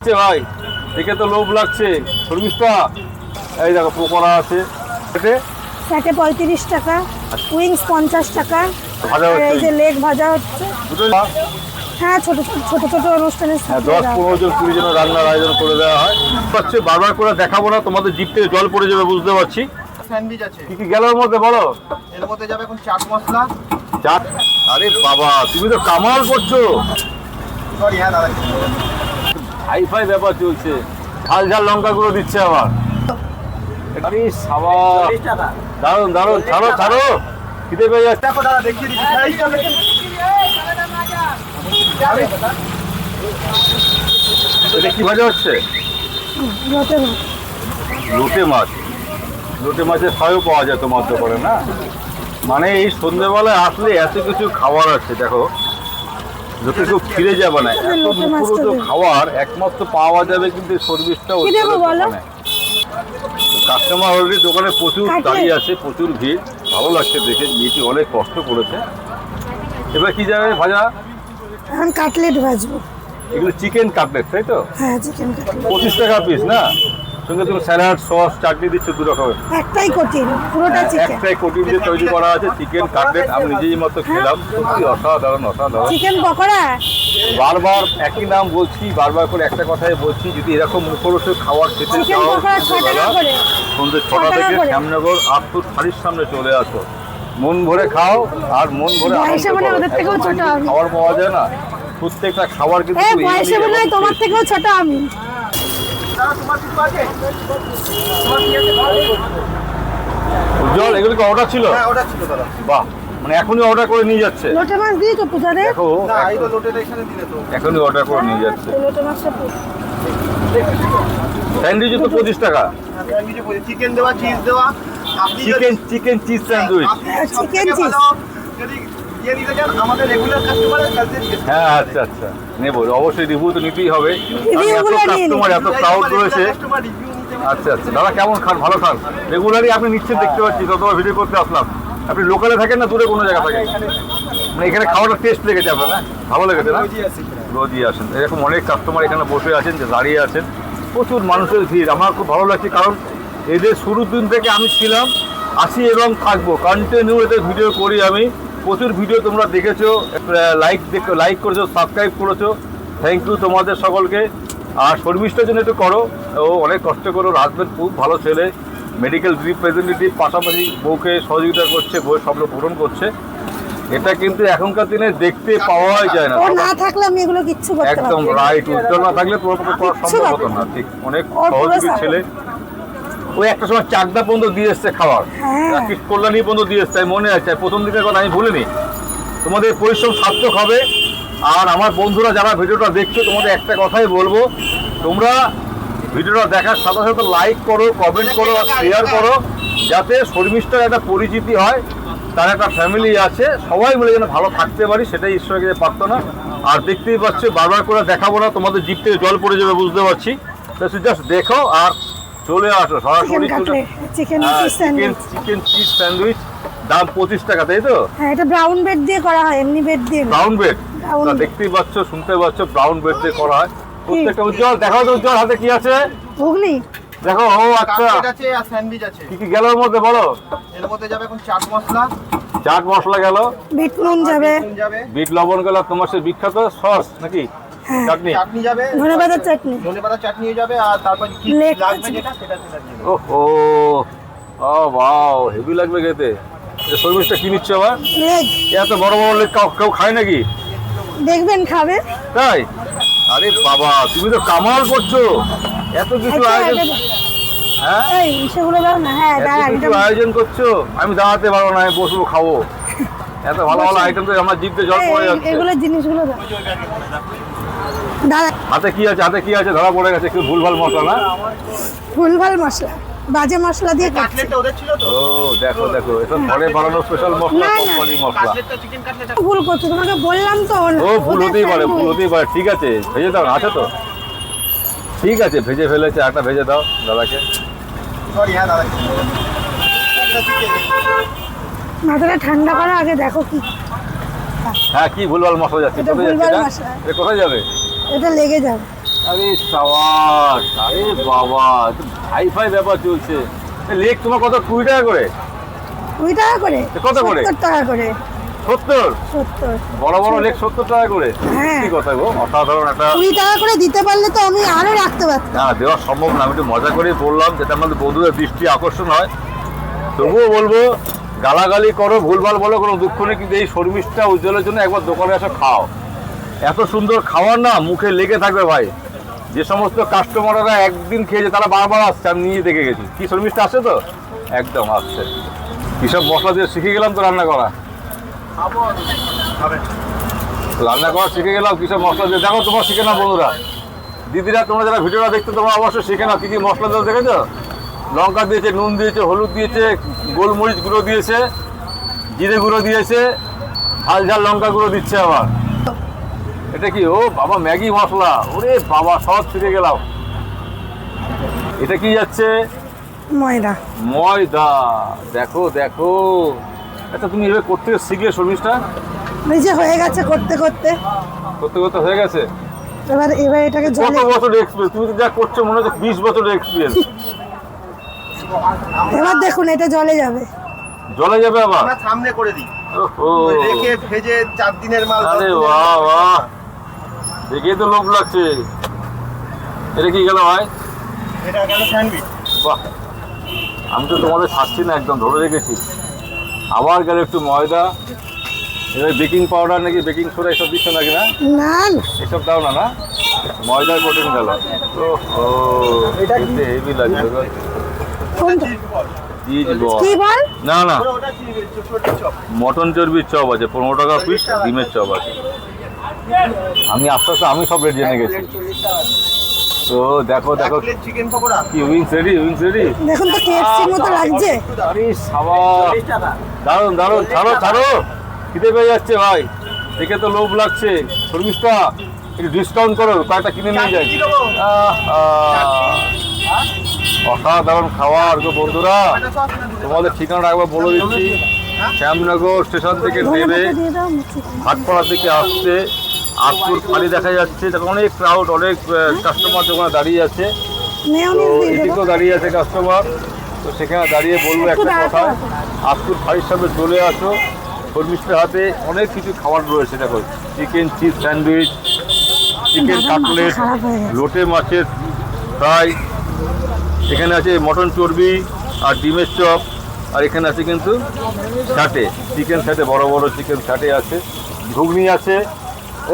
ভাই দেখে তো লোভ লাগছে। শর্মিষ্ঠা এই দেখো পকোড়া আছে, প্যাকে 35 টাকা, উইংস 50 টাকা, ভাজা আর হচ্ছে এই যে লেগ ভাজা হচ্ছে। হ্যাঁ, ছোট ছোট অনুষ্ঠানের সাথে 10-15 জন 20 জন রান্নার আয়োজন করে দেওয়া হয়। হচ্ছে বারবার করে দেখাবো না, তোমাদের জিভ থেকে জল পড়ে যাবে বুঝতে পারছি। স্যান্ডউইচ আছে, কি কি গেল এর মধ্যে বলো? এর মধ্যে যাবে এখন চাট মশলা। চাট? আরে বাবা তুমি তো কামাল করছো। সরি হ্যাঁ দাদা, হাইফাই ব্যাপার চলছে। ঝাল ঝাল লঙ্কা গুলো দিচ্ছে আবার। আরে সাবা দারুন দারুন, ছাড়ো ছাড়ো, খিদে পেয়ে যাচ্ছে। দেখো দাদা দেখিয়ে দিচ্ছি। এটা কি ভাজা হচ্ছে? লোটে মাছ। লোটে মাছ। লোটে মাছের ফ্রাইও পাওয়া যায় তোমার দোকানে না? মানে এই সন্ধ্যেবেলায় আসলে এত কিছু খাবার আছে। দেখো লোকে কেউ ফিরে যাবে না, এত মুখরোচ খাবার একমাত্র পাওয়া যাবে কিন্তু সর্ভিসটা কাস্টমার অলরেডি দোকানে প্রচুর দাঁড়িয়ে আছে, প্রচুর ভিড়। ভালো লাগছে দেখে, মেয়েটি অনেক কষ্ট করেছে। এবার কি যাবে ভাজা? এখন কাটলেট ভাজবো। এগুলো চিকেন কাটলেট তাই তো? হ্যাঁ, চিকেন কাটলেট 25 টাকা পিস না? সঙ্গে তুমি স্যালাড, সস, চাটনি দিচ্ছ দু রকমের। একটাই কোটিন, পুরোটা চিকেন। একটাই কোটিন দিয়ে তৈরি করা আছে চিকেন কাটলেট। আমি নিজেই মতো খেলাম, সত্যি অসাধারণ অসাধারণ। চিকেন পকোড়া বারবার একই নাম বলছি, বারবার করে একটা কথাই বলছি, যদি এরকম মুখরোচক খাবার খেতে চিকেন চাও পকোড়া 6 টাকা করে। সন্ধ্যে 6টা থেকে শ্যামনগর আফতুর থালির সামনে চলে আসো। মন ভরে খাও আর মন ভরে বয়সে মনে হয় ওদের থেকেও ছোট আমি। খাবার পাওয়া যায় না, প্রত্যেকটা খাবার কিন্তু এই বয়সে মনে হয় তোমার থেকেও ছোট আমি। দাদা তোমার কিছু আছে? তোমার কি আছে? উজ্জ্বল এগুলো কি অর্ডার ছিল? হ্যাঁ ওটা ছিল দাদা। বাহ, মানে এখনই অর্ডার করে নিয়ে যাচ্ছে। লোটে মাছ দিয়েছো পূজারে? দেখো না এই তো লোটেটা এখানে দিলে তো। এখনই অর্ডার করে নিয়ে যাচ্ছে। লোটে মাছটা স্যান্ডউইচ তো 25 টাকা। স্যান্ডউইচে বলি চিকেন দেওয়া, চিজ দেওয়া। আপনি chicken cheese sandwich. Chicken cheese. যদি দিয়ে দিতে চান আমাদের রেগুলার কাস্টমারের কাছে। হ্যাঁ আচ্ছা আচ্ছা, নেবো অবশ্যই, রিভিউ তো নিতেই হবে। এত রিভিউগুলো নিয়ে কাস্টমার, এত ক্রাউড রয়েছে। কাস্টমার রিভিউ নিতে আচ্ছা আচ্ছা, দাদা কেমন খান? ভালো খান? রেগুলারই আপনি নিশ্চিত দেখতে পাচ্ছি, ততবার ভিডিও করতে আসলাম। আপনি লোকালে থাকেন না দূরে কোনো জায়গা থাকেন? মানে এখানে খাওয়াটা টেস্ট লেগেছে আপনার? না ভালো লেগেছে না? রোজই আসেন, এরকম অনেক কাস্টমার এখানে বসে আছেন, যে দাঁড়িয়ে আছেন, প্রচুর মানুষের ভিড়। আমার খুব ভালো লাগছে, কারণ এদের শুরুর দিন থেকে আমি ছিলাম, আসি এবং থাকবো, কন্টিনিউ এদের ভিডিও করি আমি। প্রচুর ভিডিও তোমরা দেখেছো, লাইক করেছো, সাবস্ক্রাইব করেছো, থ্যাংক ইউ তোমাদের সকলকে। আর শর্মিষ্ঠার জন্য একটু করো, ও অনেক কষ্ট করো, হাজবেন্ড খুব ভালো ছেলে, মেডিকেল রিপ্রেজেন্টেটিভ, পাশাপাশি বউকে সহযোগিতা করছে, বউয়ের স্বপ্ন পূরণ করছে। এটা কিন্তু এখনকার দিনে দেখতে পাওয়াই যায় না। ও না থাকলে আমি এগুলো কিচ্ছু করতে পারতাম একদম রাইট, উজ্জ্বল না থাকলে তোমার পক্ষে করা সম্ভব হতো না। ঠিক, অনেক সহযোগী ছেলে। ওই একটা সময় চাকদা পর্যন্ত দিয়ে এসছে খাবার, রাকেশ কল্যাণী পর্যন্ত দিয়ে এসছে, মনে আছে প্রথম দিকের কথা আমি ভুলিনি। তোমাদের পরিশ্রম সার্থক হবে। আর আমার বন্ধুরা যারা ভিডিওটা দেখছো, তোমাদের একটা কথাই বলবো, তোমরা ভিডিওটা দেখার সাথে সাথে লাইক করো, কমেন্ট করো আর শেয়ার করো, যাতে শর্মিষ্ঠার একটা পরিচিতি হয়, তার একটা ফ্যামিলি আছে, সবাই মিলে যেন ভালো থাকতে পারি, সেটাই ঈশ্বরকে প্রার্থনা। আর দেখতেই পাচ্ছ, বারবার করে দেখাবো না, তোমাদের জিভ থেকে জল পড়ে যাবে বুঝতে পারছি। জাস্ট দেখো আর চলে আসো সরাসরি। চিকেন চিজ স্যান্ডউইচ দাম 25 টাকা, তাই তো? হ্যাঁ, এটা ব্রাউন বেড দিয়ে করা হয়, এমনি বেড দিয়ে না। ব্রাউন বেড, দেখতেই পাচ্ছ, শুনতে পাচ্ছ, ব্রাউন বেড দিয়ে করা হয় প্রত্যেকটা। উজ্জ্বল দেখাও তো, উজ্জ্বল হাতে কি আছে? ঘুগনি দেখো। ও আচ্ছা, কাটলেট আছে আর স্যান্ডউইচ আছে। কি কি গেল এর মধ্যে বলো? এর মধ্যে যাবে এখন চাট মশলা, চাট মশলা গেল, বিট নুন যাবে, বিট লবণ গেল, তোমার সে বিখ্যাত সস নাকি চাটনি? চাটনি যাবে, ধনেপাতার চাটনি, ধনেপাতার চাটনিও যাবে, আর তারপর কি লেগ লাগবে আছে। যেটা সেটা সেটা দিয়ে দেবো। ওহো, ও ওয়াও, হেভি লাগবে খেতে। এই শর্মিষ্ঠা কি নিচ্ছে আবার? লেগ। এত বড় বড় লেগ কেউ খায় নাকি? দেখবেন খাবে। তাই? আরে বাবা তুমি তো কামাল করছো, এত কিছু আয়োজন। হ্যাঁ, এই সেগুলো দাও না। হ্যাঁ দাঁড়া, এত কিছু আয়োজন করছো, আমি দাঁড়াতে পারবো না, আমি বসবো খাবো। এত ভালো ভালো আইটেম তো আমার জিভে জল পড়ে যাচ্ছে। এগুলো জিনিসগুলো দাও। দাঁড়া, হাতে কি আছে? হাতে কি আছে? ধরা পড়ে গেছে, একটু ভুলভাল মশলা না? ভুলভাল মশলা, বাজে মশলা দিয়ে কাটছে। কাটলেটটা ওদের ছিল তো। ও দেখো দেখো, এটা ঘরে বানানো স্পেশাল মশলা, না, না। কোম্পানি মশলা। কাটলেটটা চিকেন কাটলেটটা ভুল করছো, তোমাকে বললাম তো। ও ভুল হতেই পারে, ভুল হতেই পারে। ঠিক আছে, ভেজে দাও, আছে তো? ঠিক আছে, ভেজে ফেলেছে, একটা ভেজে দাও দাদাকে। সরি হ্যাঁ দাদা। মাথাটা ঠান্ডা করো আগে, দেখো কি। হ্যাঁ, কি ভুলভাল মশলা যাচ্ছে? এটা কোথায় যাচ্ছে ভুলভাল এটা? মশলা। এটা কোথায় যাবে? এটা লেগে যাবে। আরে সাবাস, আরে বাবা, হাই ফাই ব্যাপার চলছে। লেগ তোমার কত, 20 টাকা করে? 20 টাকা করে। কত করে? 70 টাকা করে। 70? 70। বড় বড় লেগ 70 টাকা করে? হ্যাঁ। কি কথা গো, অসাধারণ একটা। 20 টাকা করে দিতে পারলে তো আমি আরো রাখতে পারতাম। না, দেওয়া সম্ভব না, আমি একটু মজা করেই বললাম, যেটা আমাদের বন্ধুদের দৃষ্টি আকর্ষণ হয়। তবুও বলবো, গালাগালি করো, ভুলভাল বলো, কোনো দুঃখ নেই, কিন্তু এই শর্মিষ্ঠা উজ্জ্বলের জন্য একবার দোকানে এসে খাও। এত সুন্দর খাবার না মুখে লেগে থাকবে ভাই। যে সমস্ত কাস্টমাররা একদিন খেয়েছে তারা বারবার আসছে, আমি নিয়ে দেখে গেছি। কি শর্মিষ্ঠা আসছে তো? একদম আসছে। কিসব মশলা দিয়ে শিখে গেলাম তো রান্না করা। রান্না করা শিখে গেলাম কিসব মশলা দিয়ে। দেখো তোমার শিখে না বন্ধুরা, দিদিরা, তোমরা যারা ভিডিওটা দেখতে, তোমরা অবশ্যই শিখে নাও কি কি মশলা দেওয়া দেখেছো। লঙ্কা দিয়েছে, নুন দিয়েছে, হলুদ দিয়েছে, গোলমরিচ গুঁড়ো দিয়েছে, জিরে গুঁড়ো দিয়েছে, ঝাল ঝাল লঙ্কা গুঁড়ো দিচ্ছে আবার। এটা কি? ও বাবা, ম্যাগি মশলা। ওরে বাবা, সব শিখে গেলাম। এটা কি যাচ্ছে? ময়দা। ময়দা। দেখো দেখো। আচ্ছা, তুমি এভাবে করতে শিখলে শর্মিষ্ঠা? নিজে হয়ে গেছে করতে করতে। করতে করতে হয়ে গেছে। এবার এটাকে কত জলে, বছর এক্সপিরিয়েন্স? তুমি তো যা করছো মনে হচ্ছে 20 বছরের এক্সপিরিয়েন্স। এবার দেখুন এটা জলে যাবে। জলে যাবে আবার? আমরা সামনে করে দিই, ওহো, রেখে ভেজে 4 দিনের মাল। আরে বাহ বাহ, দেখেই তো লোভ লাগছে। এটা কি গেল ভাই? এটা গেল স্যান্ডউইচ। বাহ, আমি তো তোমাদের ছাড়ছি না, একদম ধরে রেখেছি। আবার গেল একটু ময়দা, এবার বেকিং পাউডার নাকি বেকিং সোডা এসব দিচ্ছ নাকি? না, না না, এসব দাও না। না, ময়দার কোটিং গেল। ও এটা হেভি লাগছে গো। কোনটা? Cheese ball. কি বল? না না, ওটা ছোট চপ। মটন চর্বির চপ আছে 15 টাকা পিস, ডিমের চপ আছে। আমি আস্তে আস্তে আমি সব রেট জেনে গেছি। তো দেখো দেখো, চিকেন পকোড়া। কি উইংস রেডি, উইংস রেডি। দেখুন তো কেএফসির মতো লাগছে। আরে সাবাস, দারুন দারুন, ছাড়ো ছাড়ো, খিদে পেয়ে যাচ্ছে ভাই, দেখে তো লোভ লাগছে। শর্মিষ্ঠা, একটু ডিসকাউন্ট করো, কয়েকটা কিনে নিয়ে যাই। অসাধারণ খাবার গো বন্ধুরা। তোমাদের ঠিকানাটা একবার বলে দিচ্ছি। শ্যামনগর স্টেশন থেকে নেমে দিয়ে দাও চিকেন। হাটপাড়া থেকে আসছে, আটপুর খালি দেখা যাচ্ছে। দেখো অনেক ক্রাউড, অনেক কাস্টমার ওখানে দাঁড়িয়ে আছে। তো মেয়োনিজ দিয়ে দেবো। এদিকেও দাঁড়িয়ে আছে কাস্টমার। তো সেখানে দাঁড়িয়ে বলবো একটা কথা, আটপুর খালির সামনে চলে আসো। শর্মিষ্ঠার হাতে অনেক কিছু খাবার রয়েছে। দেখো, chicken cheese sandwich, chicken cutlet, লোটে মাছের ফ্রাই, এখানে আছে মটন চর্বি আর ডিমের চপ, আর এখানে আছে কিন্তু ছাটে, চিকেন ছাটে, বড় বড় চিকেন ছাটে আছে, ঘুগনি আছে।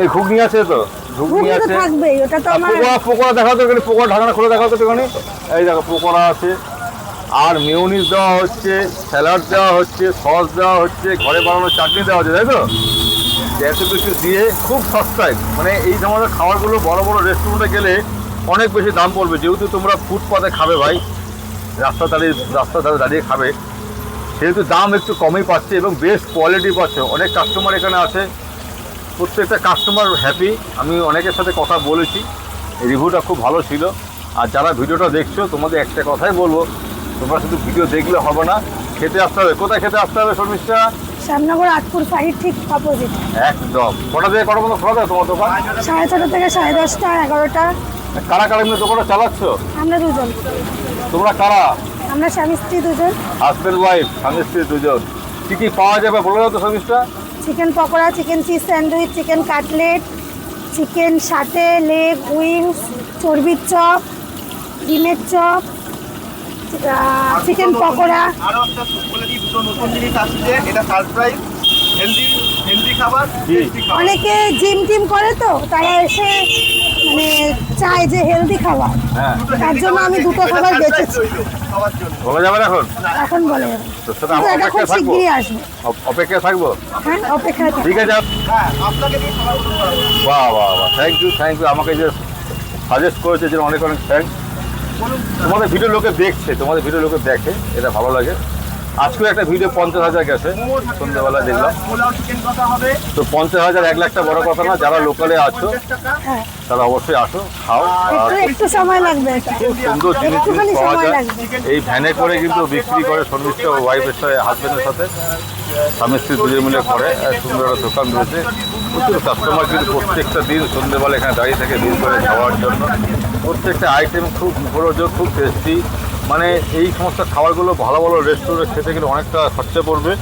এই ঘুগনি আছে তো, ঘুগনি ঘুগনি তো আছে। থাকবেই, ওটা তো আমার। পকোড়া, পকোড়া দেখাও তো, এখানে পকোড়া ঢাকনা খুলে দেখাও তো একটুখানি। এই দেখো পকোড়া আছে, আর মেয়োনিজ দেওয়া হচ্ছে, স্যালাড দেওয়া হচ্ছে, সস দেওয়া হচ্ছে, ঘরে বানানো চাটনি দেওয়া হচ্ছে, তাই তো? এত কিছু দিয়ে খুব সস্তায়, মানে এই ধরনের খাবারগুলো বড় বড় রেস্টুরেন্টে গেলে অনেক বেশি দাম পড়বে। যেহেতু তোমরা ফুটপাতে খাবে ভাই, রাস্তা ধারে দাঁড়িয়ে খাবে, সেহেতু দাম একটু কমই পাচ্ছে এবং বেস্ট কোয়ালিটি পাচ্ছে। অনেক কাস্টমার এখানে আছে, প্রত্যেকটা কাস্টমার হ্যাপি। আমি অনেকের সাথে কথা বলেছি, রিভিউটা খুব ভালো ছিল। আর যারা ভিডিওটা দেখছো, তোমাদের একটা কথাই বলবো, তোমরা শুধু ভিডিও দেখলে হবে না, খেতে আসতে হবে। কোথায় খেতে আসতে হবে শর্মিষ্ঠা? শ্যামনগর আটপুর ফাঁড়ির ঠিক অপোজিট। একদম। কটা থেকে কটা পর্যন্ত খোলা থাকে তোমার দোকান? 6:30 থেকে 10:30, 11টা। কারা কারা এমনি দোকানটা চালাচ্ছ? আমরা দুজন, তোমরা কারা? আমরা স্বামী স্ত্রী দুজন। হাজবেন্ড ওয়াইফ, স্বামী স্ত্রী দুজন। কি কি পাওয়া যাবে বলে দাও তো Sharmishtha. Chicken pakora, chicken cheese sandwich, chicken cutlet, chicken satay, leg, wings, চর্বির চপ, ডিমের চপ, চিকেন পকোড়া। আরো একটা বলে দিই, দুটো নতুন জিনিস আসছে। এটা সারপ্রাইজ, হেলদি খাবার, টেস্টি খাবার। অনেকে জিম টিম করে তো, তারা এসে মানে চায় যে হেলদি খাবার, হ্যাঁ, তার জন্য আমি দুটো খাবার বেঁচেছি। সবার জন্য। বলা যাবে না এখন? এখন বলে যাবে, তো সেটা কিন্তু এটা খুব অপেক্ষায় থাকবো, শিগগিরই আসবে। অপেক্ষায় থাকবো। হ্যাঁ, অপেক্ষায় থাকো। ঠিক আছে। হ্যাঁ, আপনাকে দিয়ে খাবার করাবো। বাহ বাহ বাহ, থ্যাংক ইউ থ্যাংক ইউ। আমাকে যে সাজেস্ট করেছে যে অনেক অনেক থ্যাংক। তোমাদের ভিডিও লোকে দেখছে, তোমাদের ভিডিও লোকে দেখে, এটা ভালো লাগে। আজকেও একটা ভিডিও 50,000 গেছে সন্ধ্যাবেলা দেখলাম। পোলাও চিকেন কথা হবে। তো 50,000 1 লাখটা বড় কথা না। যারা লোকালে আছো 50 টাকা। হ্যাঁ, তারা অবশ্যই আসো, খাও। আর একটু সময় লাগবে এটা। খুব সুন্দর জিনিস একটুখানি পাওয়া সময় যায়। লাগবে। এই ভ্যানে করে কিন্তু বিক্রি করে শর্মিষ্ঠা ওয়াইফের সাথে, হাজবেন্ডের সাথে, স্বামী স্ত্রী দুজন মিলে করে। সুন্দর একটা দোকান রয়েছে, প্রচুর কাস্টমার কিন্তু প্রত্যেকটা দিন সন্ধ্যেবেলা এখানে দাঁড়িয়ে থাকে দিন করে খাওয়ার জন্য। প্রত্যেকটা আইটেম খুব মুখরোচক, খুব টেস্টি। মানে এই সমস্ত খাবারগুলো ভালো ভালো রেস্টুরেন্টে খেতে গেলে অনেকটা খরচা পড়বে।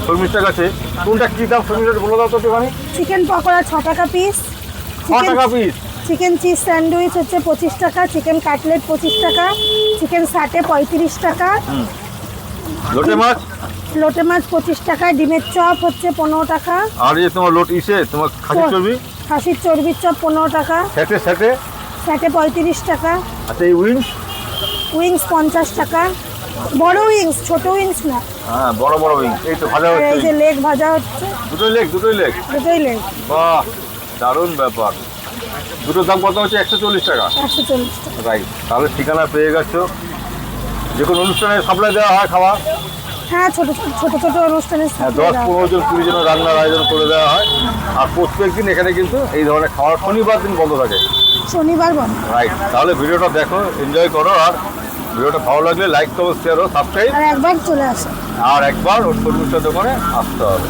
শর্মিষ্ঠার কাছে কোনটা কী দাম শর্মিষ্ঠা বলে দাও তো একটুখানি। চিকেন পকোড়া 6 টাকা পিস, 6 টাকা পিস। চিকেন চিজ স্যান্ডউইচ হচ্ছে 25 টাকা, চিকেন কাটলেট 25 টাকা, চিকেন সাটে 35 টাকা, লোটে মাছ লোটে মাছ 25 টাকা, ডিমের চপ হচ্ছে 15 টাকা, আর এই তোমার লোট ইসে তোমার খাসির চর্বি খাসির চর্বির চপ 15 টাকা, স্যাটে স্যাটে। সাটে 35 টাকা, আচ্ছা এই উইংস? উইংস 50 টাকা, বড় উইংস, ছোট উইংস না। হ্যাঁ বড় বড় উইংস। এই তো ভাজা আর হচ্ছে এই যে লেগ ভাজা হচ্ছে, দুটোই লেগ দুটোই লেগ। দুটোই লেগ বাহ দারুণ ব্যাপার। দুটোর দাম কত হচ্ছে? 140 টাকা। 140 টাকা। রাইট, তাহলে ঠিকানা পেয়ে গেছো। যে কোনো অনুষ্ঠানে সাপ্লাই দেওয়া হয় খাবার? হ্যাঁ, ছোট ছোট ছোট অনুষ্ঠানে হ্যাঁ 10-15 জন 20 জন রান্নার আয়োজন করে দেওয়া হয়। আর প্রত্যেক দিন এখানে কিন্তু এই ধরনের খাবার শনিবার দিন বন্ধ থাকে। শনিবার বন্ধ। রাইট, তাহলে ভিডিওটা দেখো, এনজয় করো। আর ভিডিওটা ভালো লাগলে লাইক করো, শেয়ার ও সাবস্ক্রাইব। আর একবার চলে আসে। আর একবার ওর শর্মিষ্ঠার দোকানে আসতে হবে।